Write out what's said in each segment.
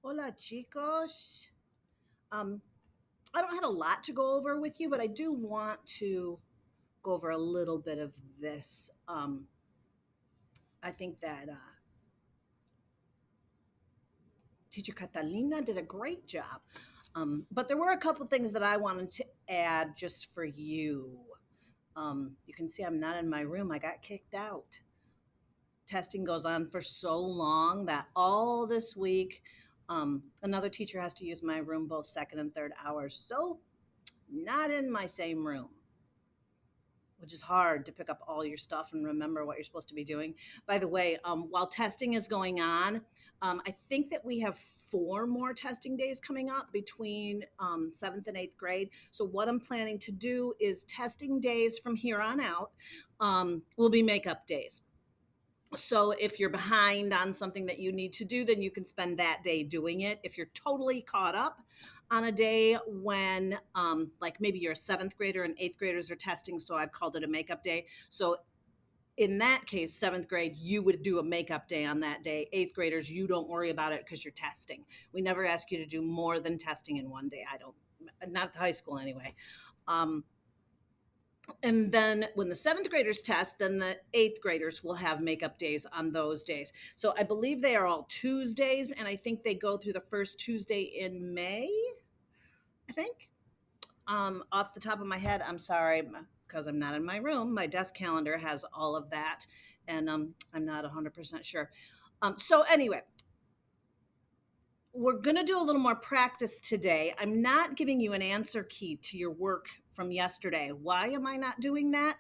Hola, chicos. Um, I don't have a lot to go over with you, but I do want to go over a little bit of this. I think that teacher Catalina did a great job. But there were a couple things that I wanted to add just for you. You can see I'm not in my room. I got kicked out. Testing goes on for so long that all this week, another teacher has to use my room both second and third hours. So, not in my same room, which is hard to pick up all your stuff and remember what you're supposed to be doing. By the way, while testing is going on, I think that we have 4 more testing days coming up between 7th and 8th grade. So, what I'm planning to do is testing days from here on out will be makeup days. So if you're behind on something that you need to do, then you can spend that day doing it. If you're totally caught up on a day when like maybe you're a 7th grader and 8th graders are testing, so I've called it a makeup day. So in that case, 7th grade, you would do a makeup day on that day. 8th graders, you don't worry about it because you're testing. We never ask you to do more than testing in one day. I don't, not at the high school anyway. um, and then when the 7th graders test, then the 8th graders will have makeup days on those days. So I believe they are all Tuesdays, and I think they go through the first Tuesday in May, I think. Off the top of my head, I'm sorry, because I'm not in my room. My desk calendar has all of that, and I'm not 100% sure. So anyway, we're going to do a little more practice today. I'm not giving you an answer key to your work from yesterday. Why am I not doing that?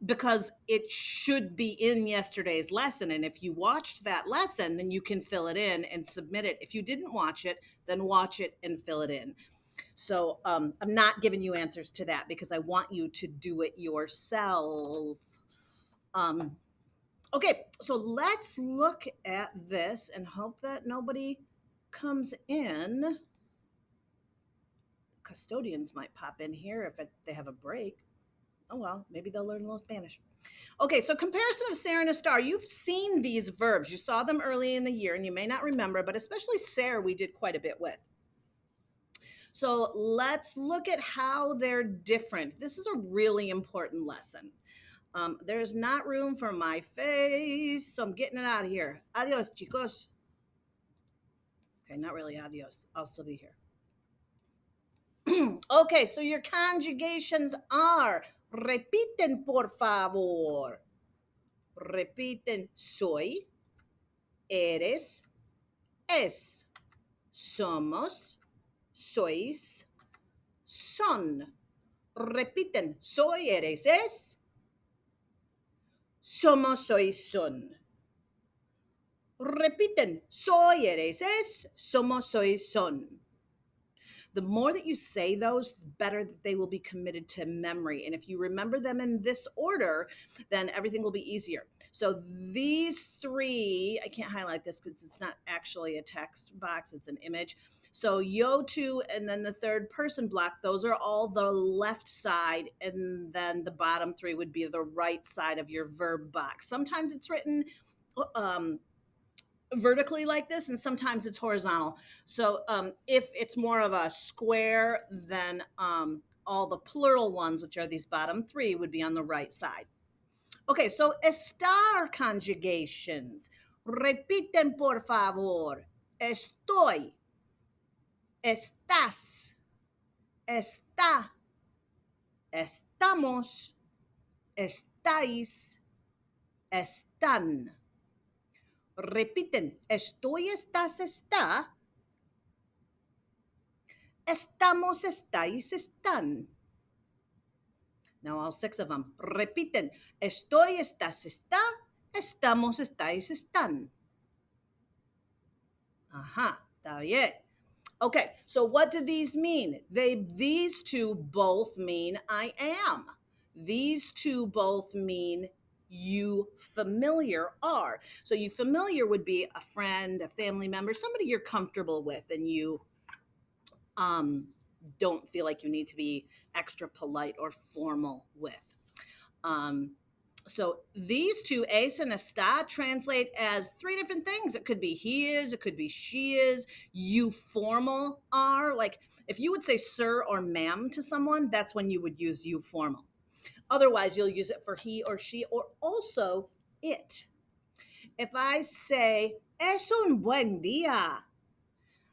Because it should be in yesterday's lesson. And if you watched that lesson, then you can fill it in and submit it. If you didn't watch it, then watch it and fill it in. So I'm not giving you answers to that because I want you to do it yourself. Um, okay, so let's look at this and hope that nobody comes in. Custodians might pop in here if they have a break. Oh well, maybe they'll learn a little Spanish. Okay, so comparison of ser and Estar. You've seen these verbs. You saw them early in the year, and you may not remember, but especially ser we did quite a bit with. So let's look at how they're different. This is a really important lesson. There's not room for my face, so I'm getting it out of here. Adios, chicos. Okay, not really adios. I'll still be here. Okay, so your conjugations are repiten, por favor. Repiten soy, eres, es, somos, sois, son. Repiten soy, eres, es, somos, sois, son. Repiten soy, eres, es, somos, sois, son. The more that you say those, the better that they will be committed to memory. And if you remember them in this order, then everything will be easier. So these 3, I can't highlight this because it's not actually a text box, it's an image. So yo to, and then the third person block, those are all the left side, and then the bottom 3 would be the right side of your verb box. Sometimes it's written vertically like this, and sometimes it's horizontal. So if it's more of a square, then all the plural ones, which are these bottom 3, would be on the right side. Okay, so estar conjugations. Repiten, por favor. Estoy, estás, está, estamos, estáis, están. Repiten, estoy, estás, está. Estamos, estáis, están. Now all 6 of them. Repiten. Estoy, estás, está. Estamos, estáis, están. Ajá, está bien. Okay, so what do these mean? These 2 both mean I am. These 2 both mean you familiar are. So you familiar would be a friend, a family member, somebody you're comfortable with, and you don't feel like you need to be extra polite or formal with. Um, So these two, es and está, translate as three different things. It could be he is, it could be she is, you formal are. Like if you would say sir or ma'am to someone, that's when you would use you formal. Otherwise, you'll use it for he or she or also it. If I say, es un buen día,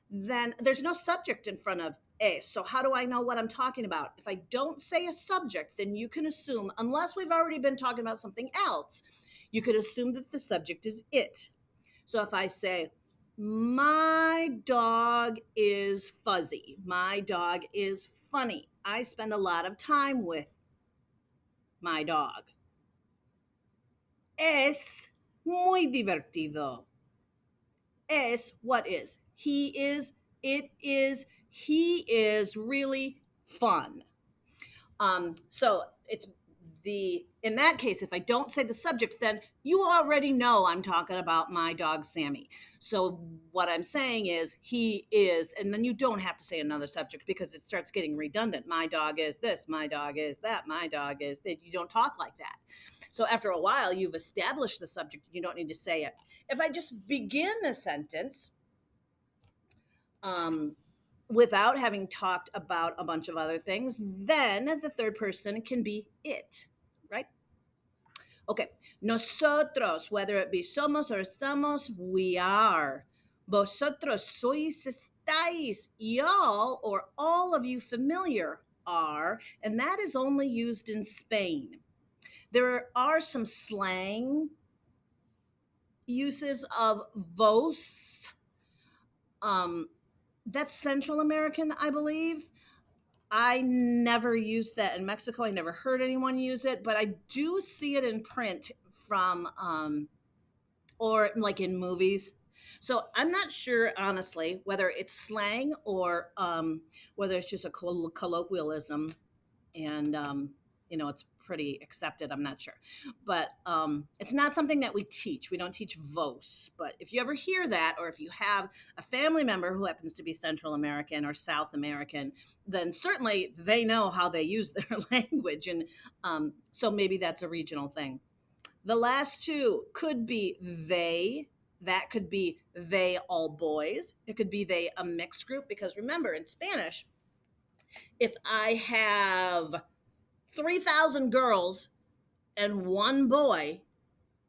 then there's no subject in front of es. So how do I know what I'm talking about? If I don't say a subject, then you can assume, unless we've already been talking about something else, you could assume that the subject is it. So if I say, my dog is fuzzy, my dog is funny, I spend a lot of time with my dog. Es muy divertido. Es what is. He is, it is, he is really fun. So it's the in that case, if I don't say the subject, then you already know I'm talking about my dog Sammy. So what I'm saying is he is, and then you don't have to say another subject because it starts getting redundant. My dog is this, my dog is that, my dog is that. You don't talk like that. So after a while, you've established the subject. You don't need to say it. If I just begin a sentence, um, without having talked about a bunch of other things, then the third person can be it, right? Okay, nosotros, whether it be somos or estamos, we are. Vosotros sois, estáis. Y'all, or all of you familiar, are, and that is only used in Spain. There are some slang uses of vos. Um, that's Central American, I believe. I never used that in Mexico. I never heard anyone use it, but I do see it in print from or like in movies. So I'm not sure, honestly, whether it's slang or whether it's just a colloquialism and it's pretty accepted. I'm not sure, but it's not something that we teach. We don't teach vos. But if you ever hear that, or if you have a family member who happens to be Central American or South American, then certainly they know how they use their language, and so maybe that's a regional thing. The last two could be they. That could be they all boys. It could be they a mixed group, because remember in Spanish, if I have 3,000 girls and one boy,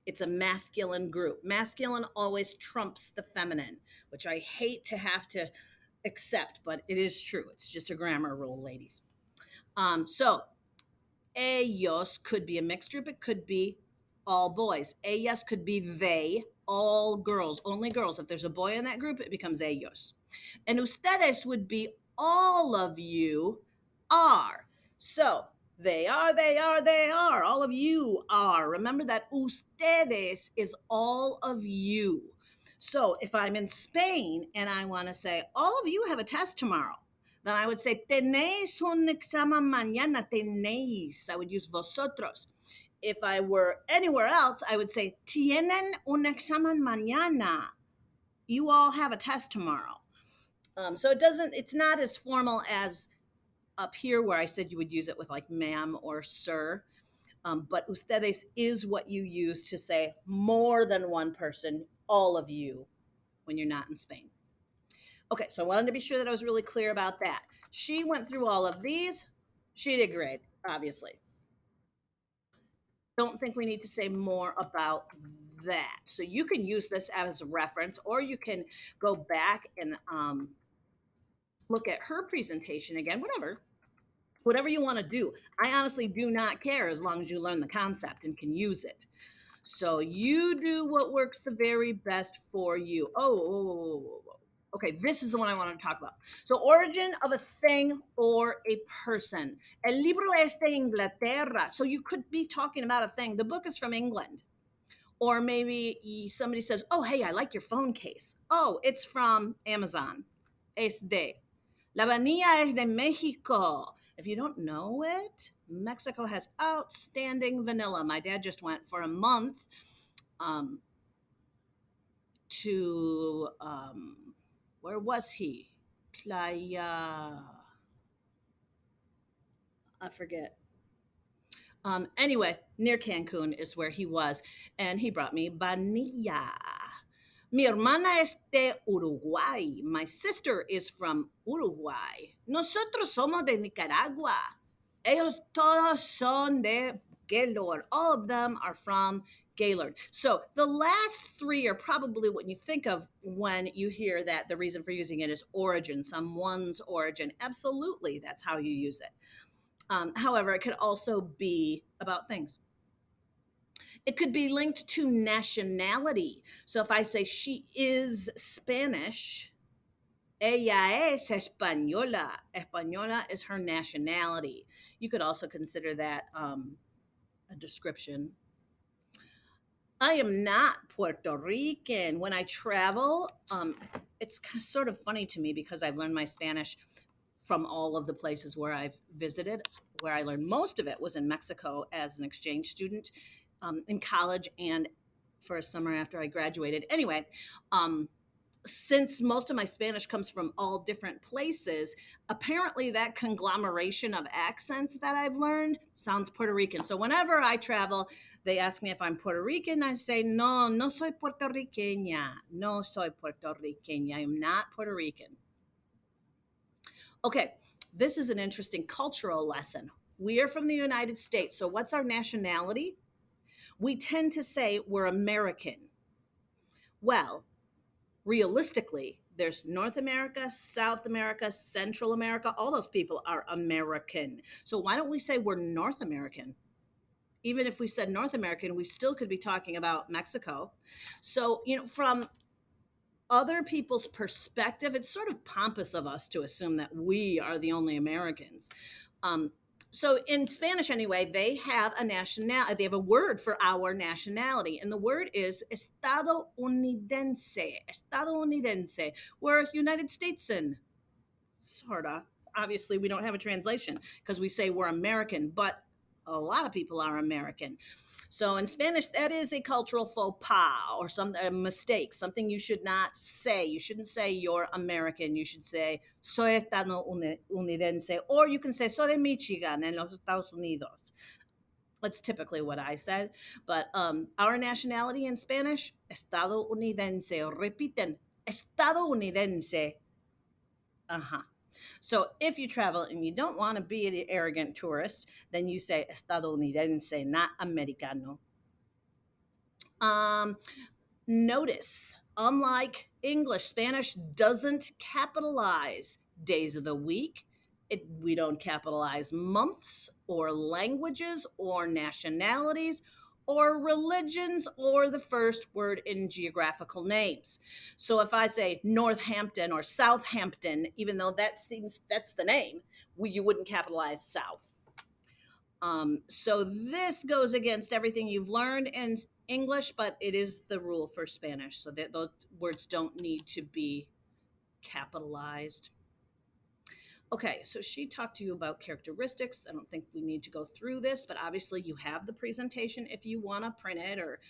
it's a masculine group. Masculine always trumps the feminine, which I hate to have to accept, but it is true. It's just a grammar rule, ladies. So ellos could be a mixed group. It could be all boys. Ellas could be they, all girls, only girls. If there's a boy in that group, it becomes ellos. And ustedes would be all of you are. So they are. All of you are. Remember that ustedes is all of you. So if I'm in Spain and I want to say, all of you have a test tomorrow, then I would say, tenéis un examen mañana, tenéis. I would use vosotros. If I were anywhere else, I would say, tienen un examen mañana. You all have a test tomorrow. So it's not as formal as up here where I said you would use it with like ma'am or sir. But ustedes is what you use to say more than one person, all of you, when you're not in Spain. Okay, so I wanted to be sure that I was really clear about that. She went through all of these. She did great, obviously. Don't think we need to say more about that. So you can use this as a reference, or you can go back and look at her presentation again, whatever you want to do. I honestly do not care as long as you learn the concept and can use it. So you do what works the very best for you. Okay, this is the one I want to talk about. So, origin of a thing or a person. El libro es de Inglaterra. So, you could be talking about a thing. The book is from England. Or maybe somebody says, oh, hey, I like your phone case. Oh, it's from Amazon. Es de. La vanilla es de Mexico. If you don't know it, Mexico has outstanding vanilla. My dad just went for a month um, to where was he? Playa. I forget. Anyway, near Cancun is where he was, and he brought me vanilla. Mi hermana es de Uruguay. My sister is from Uruguay. Nosotros somos de Nicaragua. Ellos todos son de Gaylord. All of them are from Gaylord. So the last three are probably what you think of when you hear that the reason for using it is origin, someone's origin. Absolutely, that's how you use it. However, it could also be about things. It could be linked to nationality. So if I say she is Spanish, ella es española. Española is her nationality. You could also consider that a description. I am not Puerto Rican. When I travel, it's sort of funny to me because I've learned my Spanish from all of the places where I've visited. Where I learned most of it was in Mexico as an exchange student in college and for a summer after I graduated. Anyway, um, since most of my Spanish comes from all different places, apparently that conglomeration of accents that I've learned sounds Puerto Rican. So whenever I travel, they ask me if I'm Puerto Rican. I say, no, no soy puertorriqueña. No soy puertorriqueña. I'm not Puerto Rican. Okay, this is an interesting cultural lesson. We are from the United States. So what's our nationality? We tend to say we're American. Well, realistically, there's North America, South America, Central America. All those people are American. So why don't we say we're North American? Even if we said North American, we still could be talking about Mexico. So, from other people's perspective, it's sort of pompous of us to assume that we are the only Americans. Um, so in Spanish, anyway, they have a nationality. They have a word for our nationality, and the word is estadounidense. Estadounidense. We're United Statesen, sorta. Obviously, we don't have a translation because we say we're American, but a lot of people are American. So in Spanish, that is a cultural faux pas or a mistake, something you should not say. You shouldn't say you're American. You should say soy estadounidense, or you can say soy de Michigan en los Estados Unidos. That's typically what I said. But our nationality in Spanish, estadounidense. Repiten, estadounidense. Uh huh. So if you travel and you don't want to be an arrogant tourist, then you say estadounidense, not americano. Um, Notice, unlike English, Spanish doesn't capitalize days of the week. We don't capitalize months or languages or nationalities or religions or the first word in geographical names. So if I say Northampton or Southampton, even though that's the name, you wouldn't capitalize South. So this goes against everything you've learned in English, but it is the rule for Spanish. So that those words don't need to be capitalized. Okay, so she talked to you about characteristics. I don't think we need to go through this, but obviously you have the presentation if you want to print it, or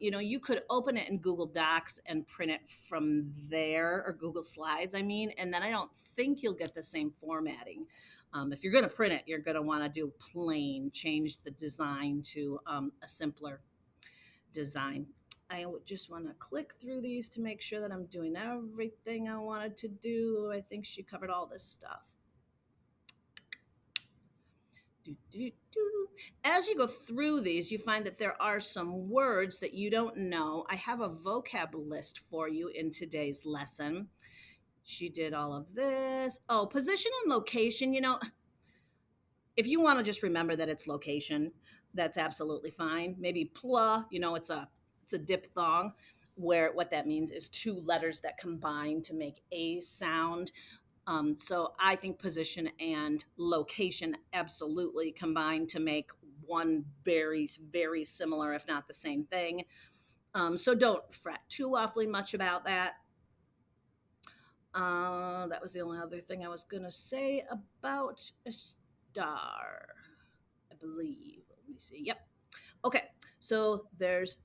you could open it in Google Docs and print it from there, or Google Slides, I mean, and then I don't think you'll get the same formatting. If you're going to print it, you're going to want to do plain, change the design to a simpler design. I just want to click through these to make sure that I'm doing everything I wanted to do. I think she covered all this stuff. Do, do, do. As you go through these, you find that there are some words that you don't know. I have a vocab list for you in today's lesson. She did all of this. Oh, position and location. If you want to just remember that it's location, that's absolutely fine. Maybe pla, it's a diphthong, where what that means is two letters that combine to make a sound. So I think position and location absolutely combine to make one very, very similar, if not the same thing. So don't fret too awfully much about that. That was the only other thing I was going to say about Estar, I believe. Let me see. Yep. Okay, so there's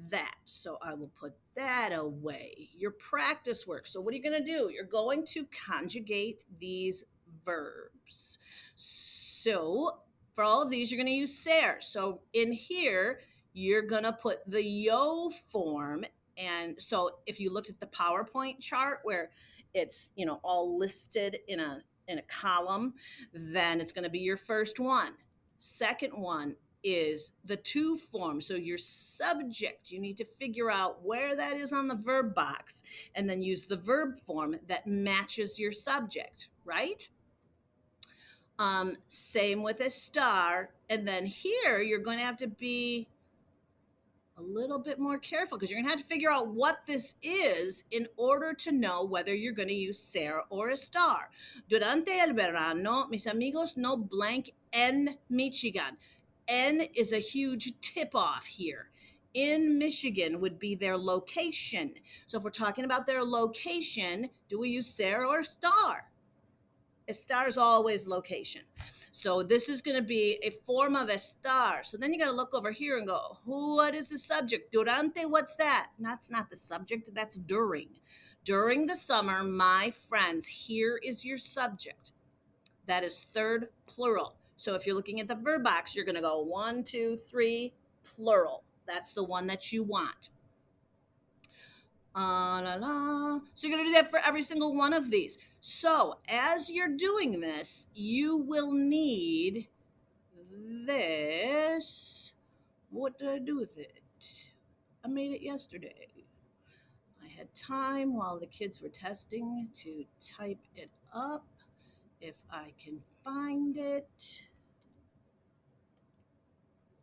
that. So I will put that away. Your practice work. So what are you going to do? You're going to conjugate these verbs. So For all of these, you're going to use ser. So in here, you're going to put the yo form. And so if you looked at the PowerPoint chart where it's, all listed in a column, then it's going to be your first one. Second one is the to form. So your subject, you need to figure out where that is on the verb box and then use the verb form that matches your subject, right? Same with Estar. And then here you're going to have to be a little bit more careful because you're going to have to figure out what this is in order to know whether you're going to use ser or Estar. Durante el verano, mis amigos no blank en Michigan. En is a huge tip off here. In Michigan would be their location. So if we're talking about their location, do we use ser or Estar? Estar is always location. So this is going to be a form of estar. So then you got to look over here and go, what is the subject? Durante, what's that? That's not the subject, that's during. During the summer, my friends, here is your subject. That is third plural. So if you're looking at the verb box, you're going to go 1, 2, 3, plural. That's the one that you want. La, la. So you're going to do that for every single one of these. So as you're doing this, you will need this. What did I do with it? I made it yesterday. I had time while the kids were testing to type it up. If I can find it.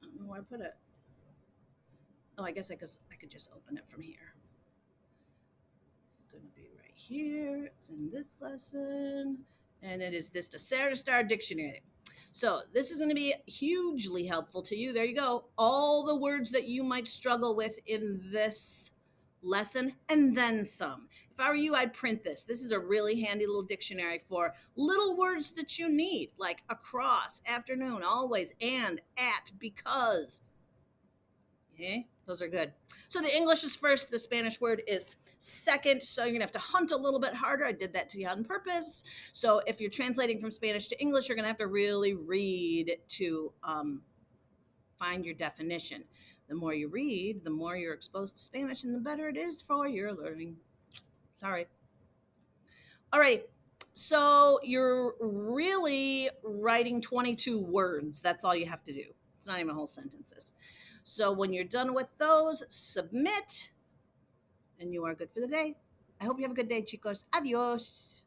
I don't know where I put it. Oh, I guess I could just open it from here. It's going to be right here. It's in this lesson. And it is this Sarah Star Dictionary. So this is going to be hugely helpful to you. There you go. All the words that you might struggle with in this lesson and then some. If I were you, I'd print this. This is a really handy little dictionary for little words that you need, like across, afternoon, always, and, at, because. Okay, those are good. So the English is first, the Spanish word is second. So you're gonna have to hunt a little bit harder. I did that to you on purpose. So if you're translating from Spanish to English, you're gonna have to really read to find your definition. The more you read, the more you're exposed to Spanish, and the better it is for your learning. Sorry. All right. So you're really writing 22 words. That's all you have to do. It's not even whole sentences. So when you're done with those, submit, and you are good for the day. I hope you have a good day, chicos. Adios.